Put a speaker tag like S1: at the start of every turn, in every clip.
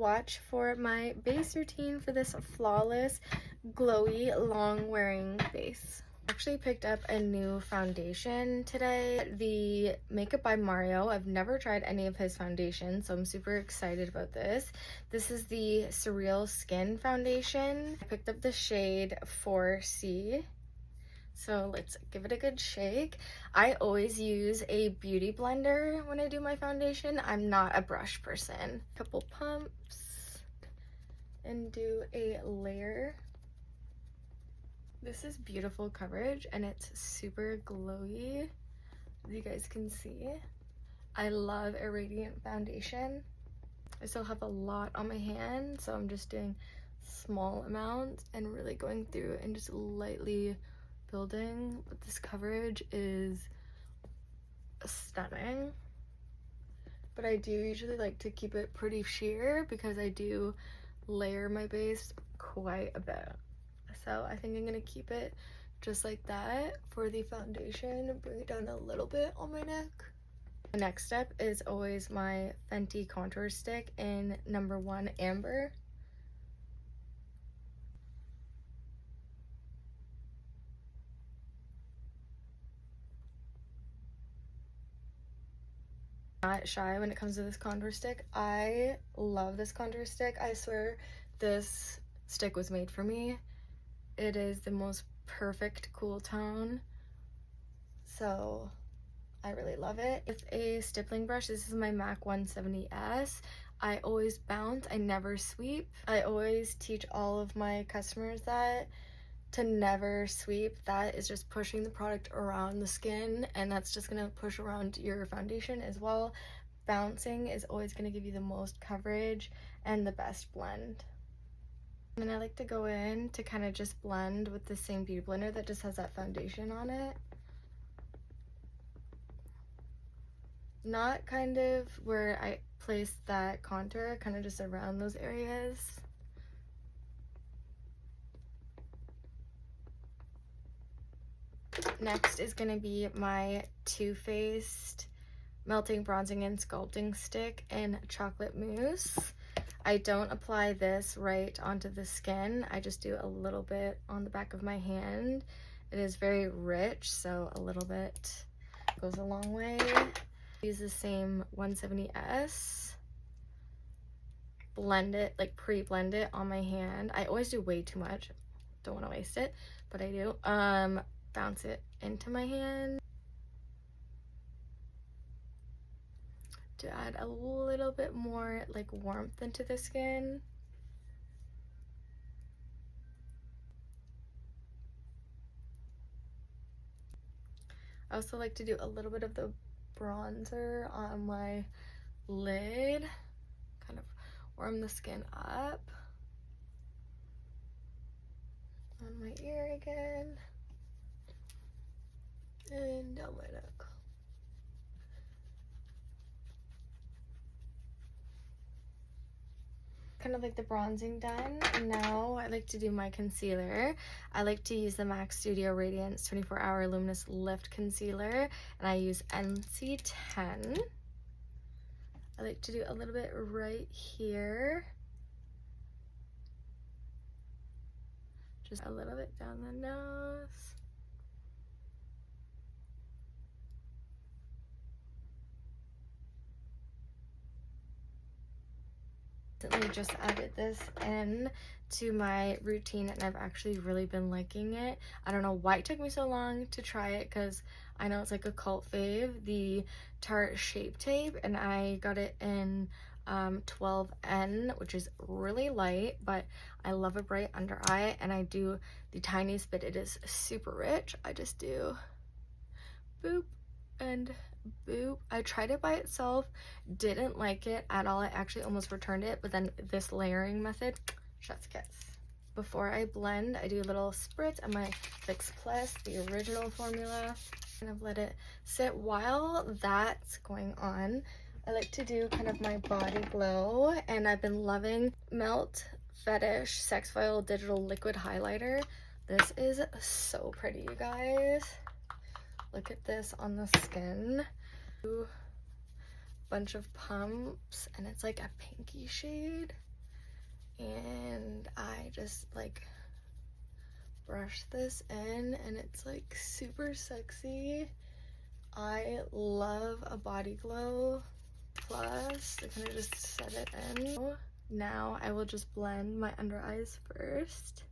S1: Watch for my base routine for this flawless, glowy, long-wearing base. Actually picked up a new foundation today, the Makeup by Mario. I've never tried any of his foundations, so I'm super excited about this. This is the Surreal Skin Foundation. I picked up the shade 4C. So let's give it a good shake. I always use a beauty blender when I do my foundation. I'm not a brush person. Couple pumps and do a layer. This is beautiful coverage and it's super glowy, as you guys can see. I love a radiant foundation. I still have a lot on my hand, so I'm just doing small amounts and really going through and just lightly building, but this coverage is stunning. But I do usually like to keep it pretty sheer because I do layer my base quite a bit. So I think I'm gonna keep it just like that for the foundation, bring it down a little bit on my neck. The next step is always my Fenty contour stick in number 1 Amber. Not shy when it comes to this contour stick. I love this contour stick. I swear this stick was made for me. It is the most perfect cool tone, so I really love it. With a stippling brush, this is my MAC 170S. I always bounce, I never sweep. I always teach all of my customers that to never sweep. That is just pushing the product around the skin, and that's just gonna push around your foundation as well. Bouncing is always gonna give you the most coverage and the best blend. And then I like to go in to kind of just blend with the same beauty blender that just has that foundation on it. Not kind of where I place that contour, kind of just around those areas. Next is going to be my Too Faced Melting Bronzing and Sculpting Stick in Chocolate Mousse. I don't apply this right onto the skin. I just do a little bit on the back of my hand. It is very rich, so a little bit goes a long way. Use the same 170S. Blend it, like pre-blend it on my hand. I always do way too much. Don't want to waste it, but I do. Bounce it into my hand to add a little bit more like warmth into the skin. I also like to do a little bit of the bronzer on my lid, kind of warm the skin up. On my ear again. And down my neck. Kind of like the bronzing done, and now I like to do my concealer. I like to use the MAC Studio Radiance 24-Hour Luminous Lift Concealer, and I use NC10. I like to do a little bit right here. Just a little bit down the nose. I just added this in to my routine and I've actually really been liking it. I don't know why it took me so long to try it because I know it's like a cult fave, the Tarte Shape Tape, and I got it in 12N, which is really light, but I love a bright under eye, and I do the tiniest bit. It is super rich. I just do boop and boop. I tried it by itself, didn't like it at all. I actually almost returned it, but then this layering method, chef's kiss. Before I blend, I do a little spritz on my Fix Plus, the original formula. Kind of let it sit. While that's going on, I like to do kind of my body glow, and I've been loving Melt Fetish Sex Foil Digital Liquid Highlighter. This is so pretty, you guys. Look at this on the skin. Bunch of pumps, and it's like a pinky shade. and I just like brush this in, and it's like super sexy. I love a body glow plus. I kind of just set it in. Now I will just blend my under eyes first.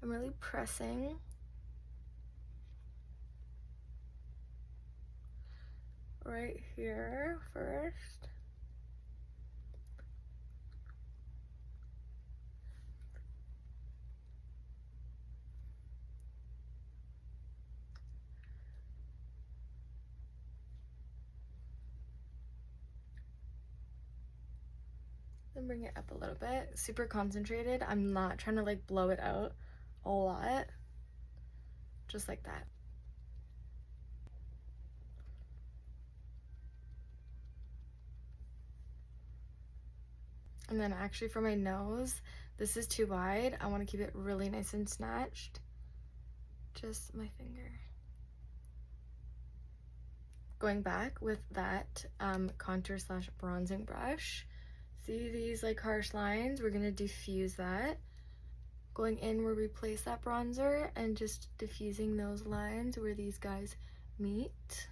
S1: I'm really pressing. Right here first. Then bring it up a little bit. Super concentrated. I'm not trying to like blow it out a lot. Just like that. And then actually for my nose, this is too wide. I want to keep it really nice and snatched. Just my finger. Going back with that contour slash bronzing brush. See these like harsh lines? We're going to diffuse that. Going in where we place that bronzer and just diffusing those lines where these guys meet.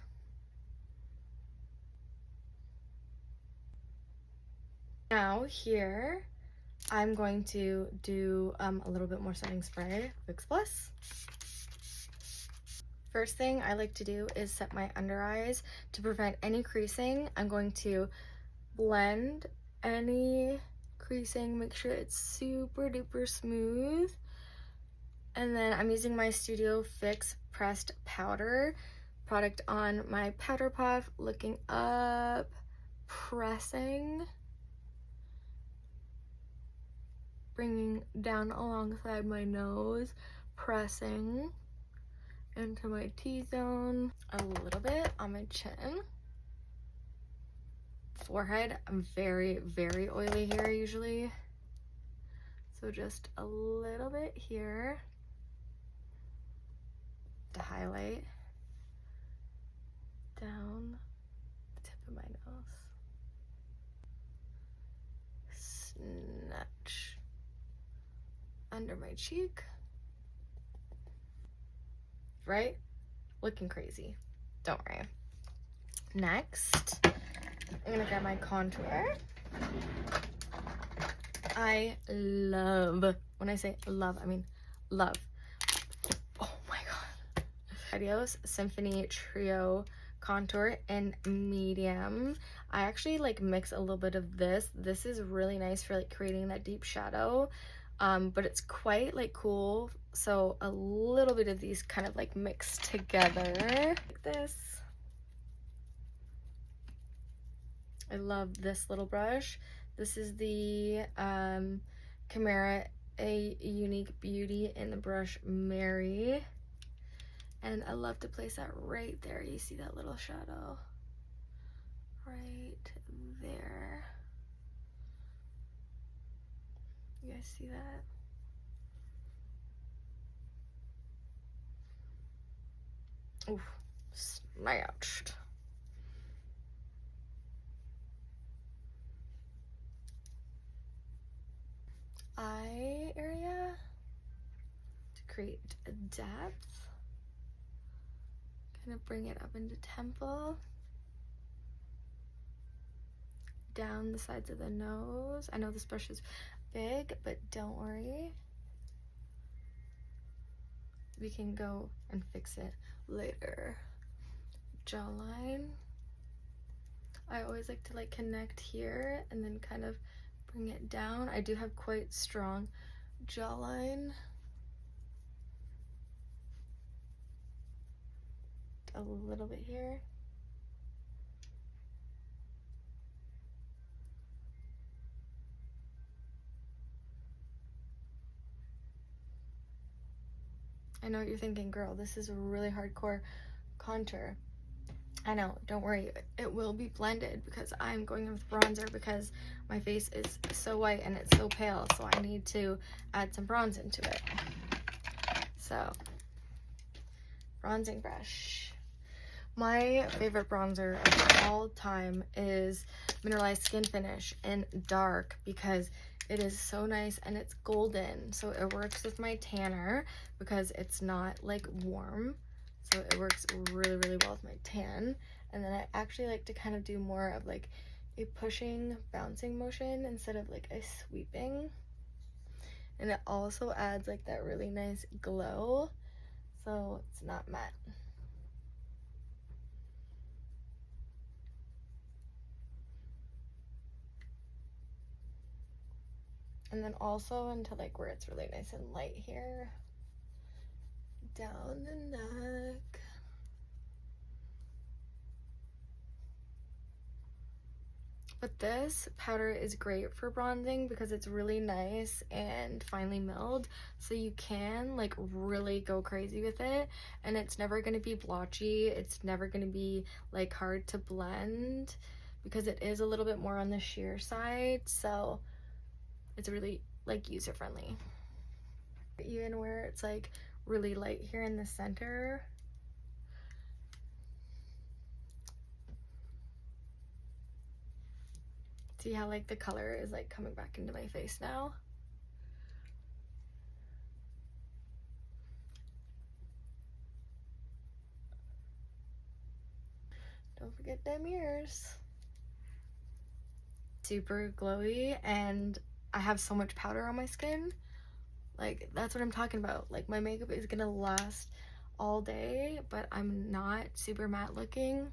S1: Now here, I'm going to do a little bit more setting spray, Fix Plus. First thing I like to do is set my under eyes to prevent any creasing. I'm going to blend any creasing, make sure it's super duper smooth. And then I'm using my Studio Fix pressed powder product on my powder puff, looking up, pressing, bringing down alongside my nose, pressing into my T-zone, a little bit on my chin. Forehead, I'm very, very oily hair usually. So just a little bit here to highlight. Down the tip of my nose. Snatch under my cheek. Right? Looking crazy. Don't worry. Next, I'm gonna grab my contour. I love, when I say love, I mean love. Oh my god. Kaleidos Symphony Trio Contour in medium. I actually like mix a little bit of this. This is really nice for like creating that deep shadow. But it's quite like cool, so a little bit of these kind of like mixed together like this. I love this little brush. This is the Chimera A Unique Beauty in the brush Mary, and I love to place that right there. You see that little shadow right there. You guys see that? Ooh, snatched. Eye area to create a depth. Kind of bring it up into temple. Down the sides of the nose. I know this brush is big, but don't worry. We can go and fix it later. Jawline. I always like to like connect here and then kind of bring it down. I do have quite strong jawline. A little bit here. I know what you're thinking, girl, this is a really hardcore contour. I know, don't worry, it will be blended because I'm going in with bronzer because my face is so white and it's so pale, so I need to add some bronze into it. So, bronzing brush. My favorite bronzer of all time is Mineralize Skinfinish in dark because It is so nice, and it's golden, so it works with my tanner because it's not like warm, so it works really, really well with my tan. And then I actually like to kind of do more of like a pushing, bouncing motion instead of like a sweeping. And it also adds like that really nice glow, so it's not matte. And then also into like where it's really nice and light here, down the neck. But this powder is great for bronzing because it's really nice and finely milled, so you can like really go crazy with it, and it's never going to be blotchy. It's never going to be like hard to blend because it is a little bit more on the sheer side, so it's really like user friendly. Even where it's like really light here in the center, see how like the color is like coming back into my face now? Don't forget them ears. Super glowy, and I have so much powder on my skin. Like, that's what I'm talking about. Like, my makeup is gonna last all day, but I'm not super matte looking.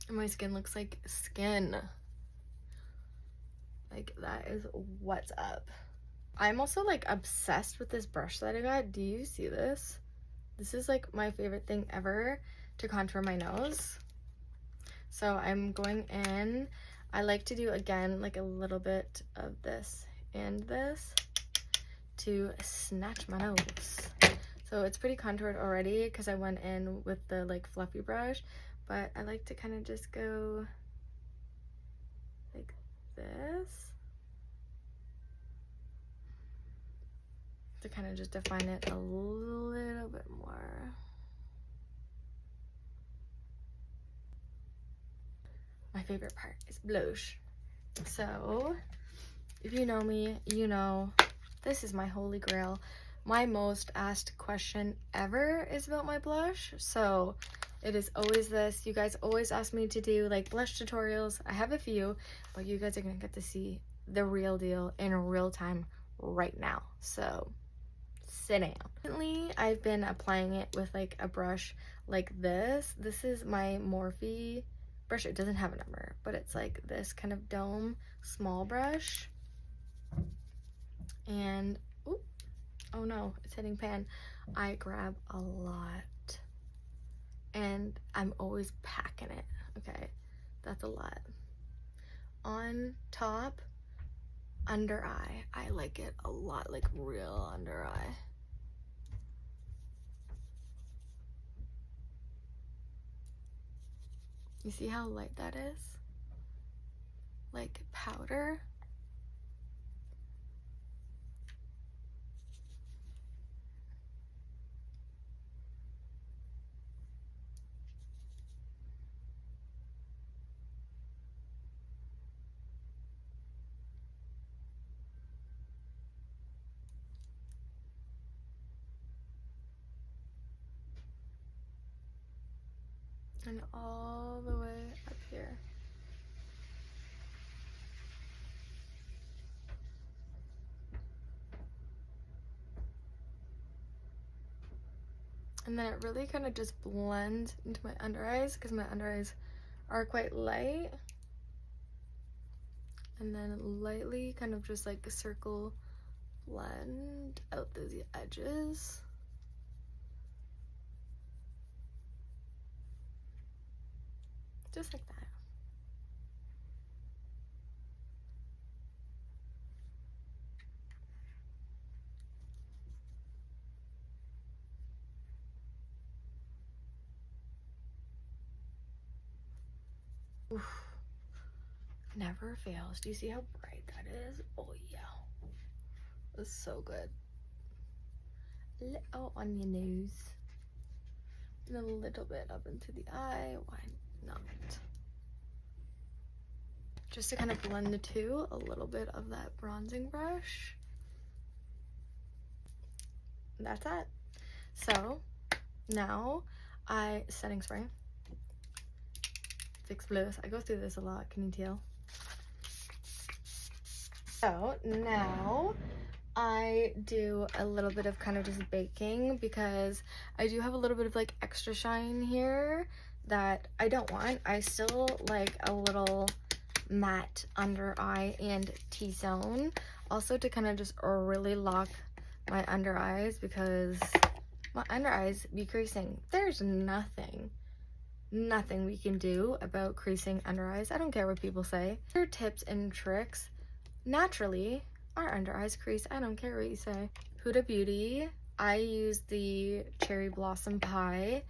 S1: And my skin looks like skin. Like, that is what's up. I'm also like obsessed with this brush that I got. Do you see this? This is like my favorite thing ever to contour my nose. So I'm going in. I like to do again like a little bit of this and this to snatch my nose. So it's pretty contoured already because I went in with the like fluffy brush, but I like to kind of just go like this to kind of just define it a little bit more. My favorite part is blush. So if you know me, you know this is my holy grail. My most asked question ever is about my blush, so it is always this. You guys always ask me to do like blush tutorials. I have a few, but you guys are gonna get to see the real deal in real time right now, so sit down. Recently, I've been applying it with like a brush like this. This is my Morphe brush. It doesn't have a number, but it's like this kind of dome small brush. And ooh, oh no, it's hitting pan. I grab a lot and I'm always packing it. Okay, that's a lot. On top, under eye. I like it a lot, like real under eye. You see how light that is? Like powder. And all the way up here. And then it really kind of just blends into my under eyes because my under eyes are quite light. And then lightly kind of just like a circle blend out those edges. Just like that. Oof. Never fails. Do you see how bright that is? Oh yeah. It's so good. Little on your nose. And a little bit up into the eye. Why not? just to kind of blend the two, a little bit of that bronzing brush. That's it. So now setting spray, Fix Blush. I go through this a lot, can you tell? So now I do a little bit of kind of just baking because I do have a little bit of like extra shine here that I don't want. I still like a little matte under eye and T-zone, also to kind of just really lock my under eyes because my under eyes be creasing. There's nothing we can do about creasing under eyes. I don't care what people say. Your tips and tricks. Naturally, our under eyes crease. I don't care what you say. Huda Beauty. I use the Cherry Blossom Pie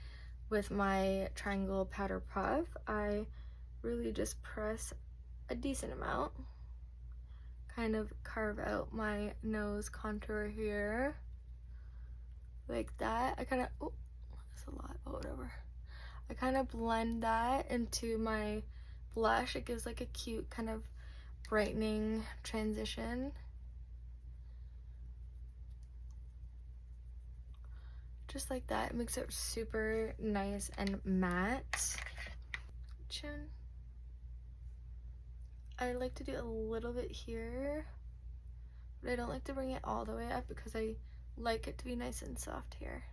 S1: with my triangle powder puff. I really just press a decent amount. Kind of carve out my nose contour here. Like that. I kind of, oh, that's a lot, but whatever. I kind of blend that into my blush. It gives like a cute kind of brightening transition. Just like that. It makes it super nice and matte. Chin. I like to do a little bit here, but I don't like to bring it all the way up because I like it to be nice and soft here.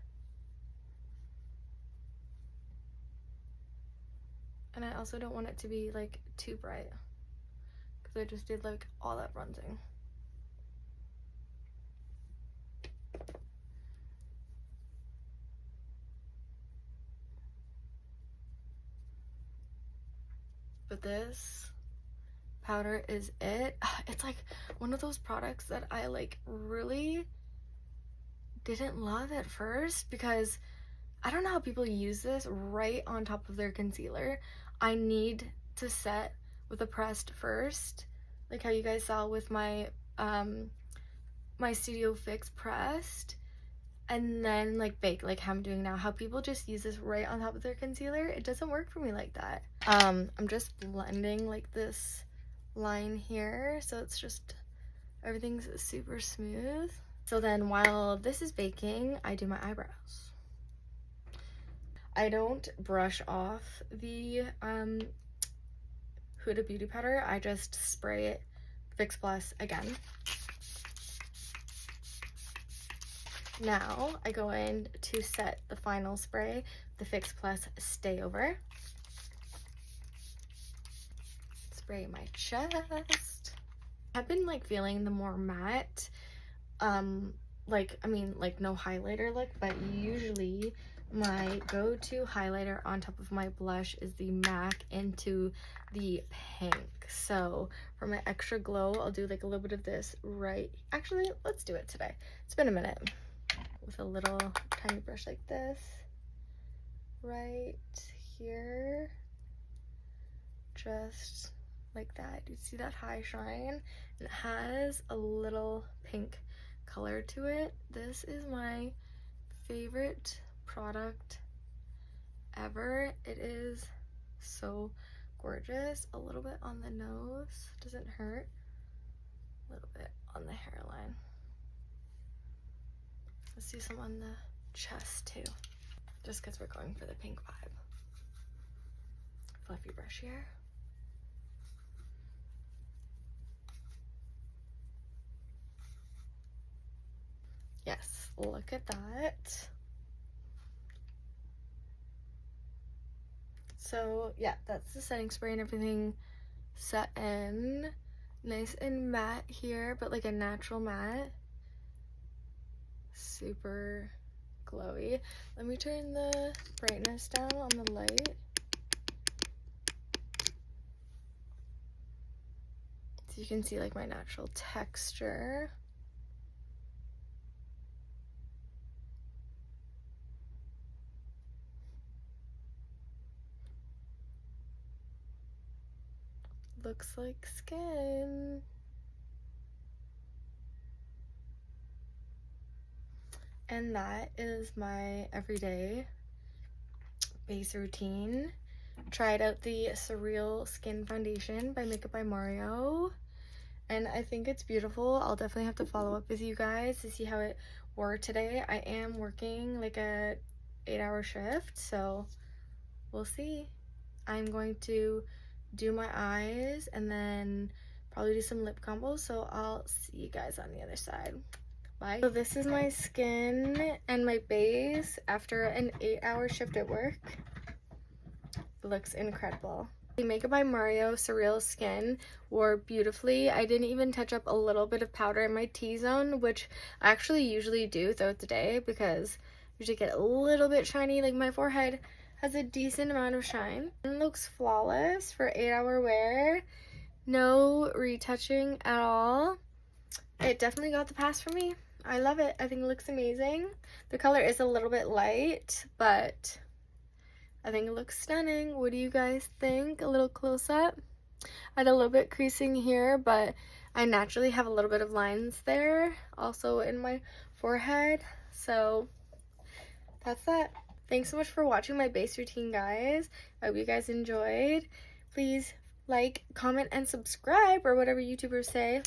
S1: And I also don't want it to be like too bright because I just did like all that bronzing. But this powder is it. It's like one of those products that I like really didn't love at first because I don't know how people use this right on top of their concealer. I need to set with a pressed first, like how you guys saw with my my Studio Fix pressed, and then like bake like how I'm doing now. How people just use this right on top of their concealer, it doesn't work for me like that. I'm just blending like this line here so it's just everything's super smooth. So then while this is baking, I do my eyebrows. I don't brush off the Huda Beauty powder. I just spray it Fix Plus again. Now I go in to set the final spray, the Fix Plus Stay Over. Spray my chest. I've been like feeling the more matte, like no highlighter look, but usually my go-to highlighter on top of my blush is the MAC into the pink. So for my extra glow, I'll do like a little bit of this right. Actually, let's do it today. It's been a minute. With a little tiny brush like this, right here, just like that. You see that high shine? And it has a little pink color to it. This is my favorite product ever. It is so gorgeous. A little bit on the nose, doesn't hurt. A little bit on the hairline. Let's do some on the chest too, just because we're going for the pink vibe. Fluffy brush here. Yes, look at that. So yeah, that's the setting spray and everything set in. Nice and matte here, but like a natural matte. Super glowy. Let me turn the brightness down on the light. So you can see like my natural texture. Looks like skin. And that is my everyday base routine. tried out the Surreal Skin Foundation by Makeup by Mario, and I think it's beautiful. I'll definitely have to follow up with you guys to see how it wore today. I am working like a 8-hour shift, so we'll see. I'm going to do my eyes and then probably do some lip combos, so I'll see you guys on the other side. Bye. So this is my skin and my base after an 8-hour shift at work. It looks incredible. The Makeup by Mario Surreal Skin wore beautifully. I didn't even touch up a little bit of powder in my T-zone, which I actually usually do throughout the day because I usually get a little bit shiny. Like my forehead has a decent amount of shine. It looks flawless for 8-hour wear. No retouching at all. It definitely got the pass for me. I love it. I think it looks amazing. The color is a little bit light, but I think it looks stunning. What do you guys think? A little close-up. I had a little bit creasing here, but I naturally have a little bit of lines there, also in my forehead. So that's that. Thanks so much for watching my base routine, guys. I hope you guys enjoyed. Please like, comment, and subscribe, or whatever YouTubers say.